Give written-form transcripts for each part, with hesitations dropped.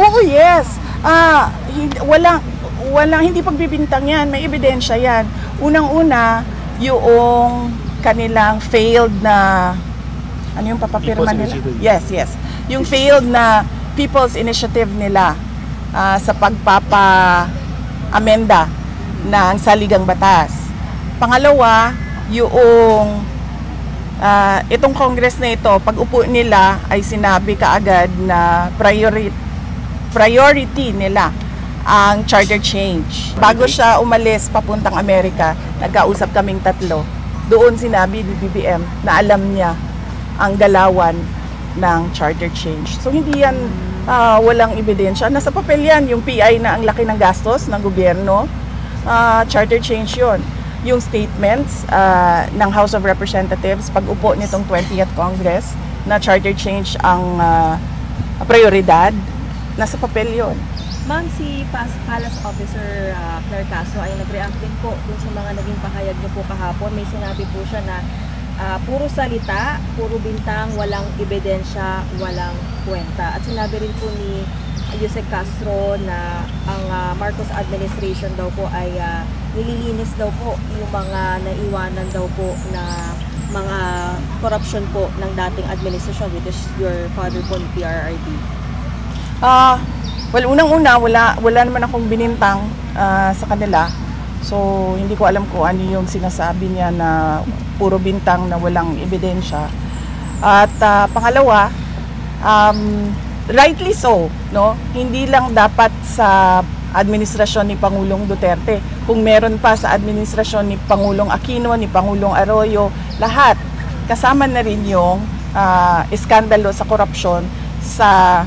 Oo, yes. Hindi pagbibintang yan. May ebidensya yan. Unang-una, yung kanilang failed na, ano yung papapirma nila? Yes. Yung failed na People's Initiative nila sa pagpapa-amenda ng saligang batas. Pangalawa, yung itong Congress na ito, pag upo nila ay sinabi kaagad na priority nila ang charter change. Bago siya umalis papuntang Amerika, nagkausap kaming tatlo. Doon sinabi ni BBM na alam niya ang galawan ng charter change. So hindi yan walang ebidensya. Nasa papel yan, yung PI na ang laki ng gastos ng gobyerno, charter change yun. Yung statements ng House of Representatives pag upo nitong 20th Congress na charter change ang prioridad, nasa papel yun. Ma'am, si Palace Officer Claire Castro ay nag-react din po dun sa mga naging pahayag niyo po kahapon. May sinabi po siya na puro salita, puro bintang, walang ebidensya, walang kwenta. At sinabi rin po ni Yusek Castro na ang Marcos administration daw po ay nililinis daw po yung mga naiwanan daw po na mga corruption po ng dating administration, which is your father po, PRRD. Well, unang-una, wala naman akong binintang sa kanila. So, hindi ko alam kung ano yung sinasabi niya na puro bintang na walang ebidensya. At pangalawa, rightly so, no? Hindi lang dapat sa administrasyon ni Pangulong Duterte. Kung meron pa sa administrasyon ni Pangulong Aquino, ni Pangulong Arroyo, lahat. Kasama na rin yung iskandalo sa korupsyon sa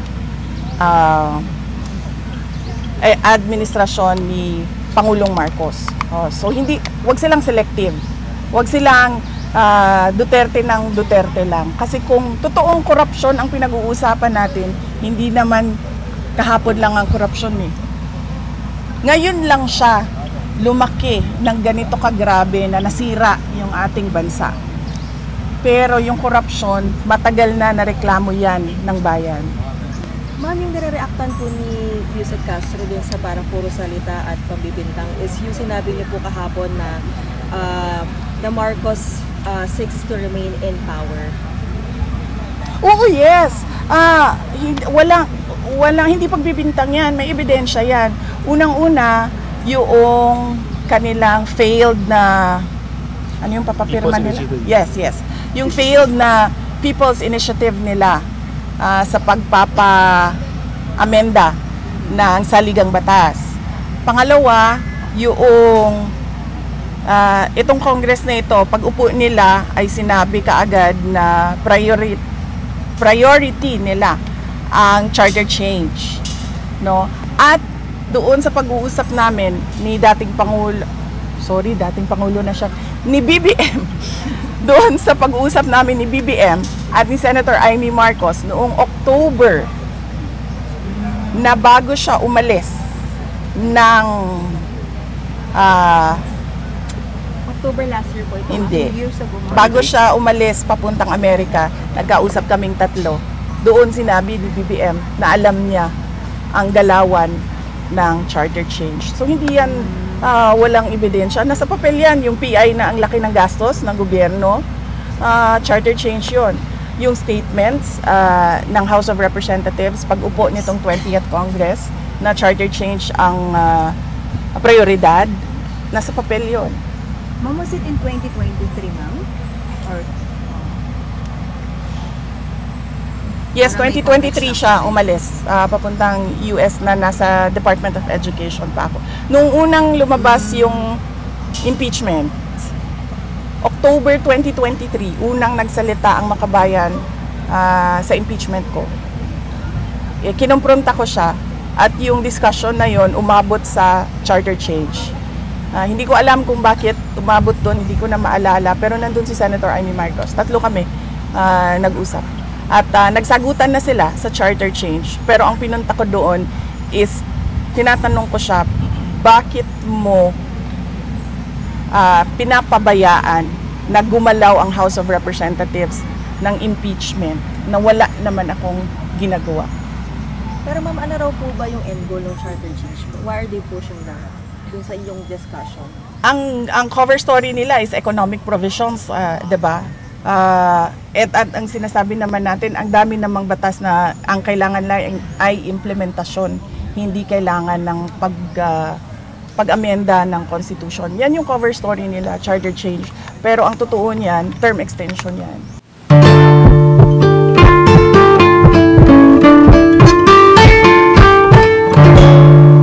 administrasyon ni Pangulong Marcos. So wag silang selective. Wag silang Duterte ng Duterte lang. Kasi kung totoong korupsyon ang pinag-uusapan natin, hindi naman kahapon lang ang korupsyon eh. Ngayon lang siya lumaki ng ganito kagrabe na nasira yung ating bansa. Pero yung korupsyon, matagal na nareklamo yan ng bayan. Ma'am, yung nire-reactan po ni Yusek Castro din sa parang puro salita at pambibintang is yung sinabi niyo po kahapon na the Marcos seeks to remain in power. Oo, yes. Hindi pagbibintang yan. May ebidensya yan. Unang-una, yung kanilang failed na, ano yung papapirma nila? Yes. Yung failed na People's Initiative nila sa pagpapa-amenda ng saligang batas. Pangalawa, yung itong Congress na ito, pag upo nila ay sinabi kaagad na priority nila ang charter change, no? At doon sa pag-uusap namin ni dating Pangulo na siya, ni BBM, doon sa pag-uusap namin ni BBM at ni Senator Amy Marcos noong October na bago siya umalis ng October last year po ito. Hindi. Bago siya umalis papuntang Amerika, nagkausap kaming tatlo. Doon sinabi ni BBM na alam niya ang galawan ng charter change. So hindi yan walang ebidensya. Nasa papel yan, yung PI na ang laki ng gastos ng gobyerno, charter change yun. Yung statements ng House of Representatives pag upo nitong 20th Congress na charter change ang prioridad, nasa papel yun. Ma'am, was it in 2023, ma'am? Or yes, 2023 siya umalis, papuntang US na nasa Department of Education pa ako. Nung unang lumabas yung impeachment, October 2023, unang nagsalita ang Makabayan sa impeachment ko. Kinompronta ko siya at yung discussion na yon umabot sa charter change. Hindi ko alam kung bakit umabot doon, hindi ko na maalala, pero nandun si Senator Amy Marcos. Tatlo kami nag-usap. At nagsagutan na sila sa charter change. Pero ang pinunta ko doon is, tinatanong ko siya, bakit mo pinapabayaan na gumalaw ang House of Representatives ng impeachment na wala naman akong ginagawa? Pero ma'am, ano raw po ba yung end goal ng charter change? Why are they pushing that dun sa iyong discussion? Ang cover story nila is economic provisions, 'di ba? At ang sinasabi naman natin, ang dami namang batas na ang kailangan lang ay implementasyon, hindi kailangan ng pag-amenda ng constitution. Yan yung cover story nila, charter change. Pero ang totoo niyan, term extension yan.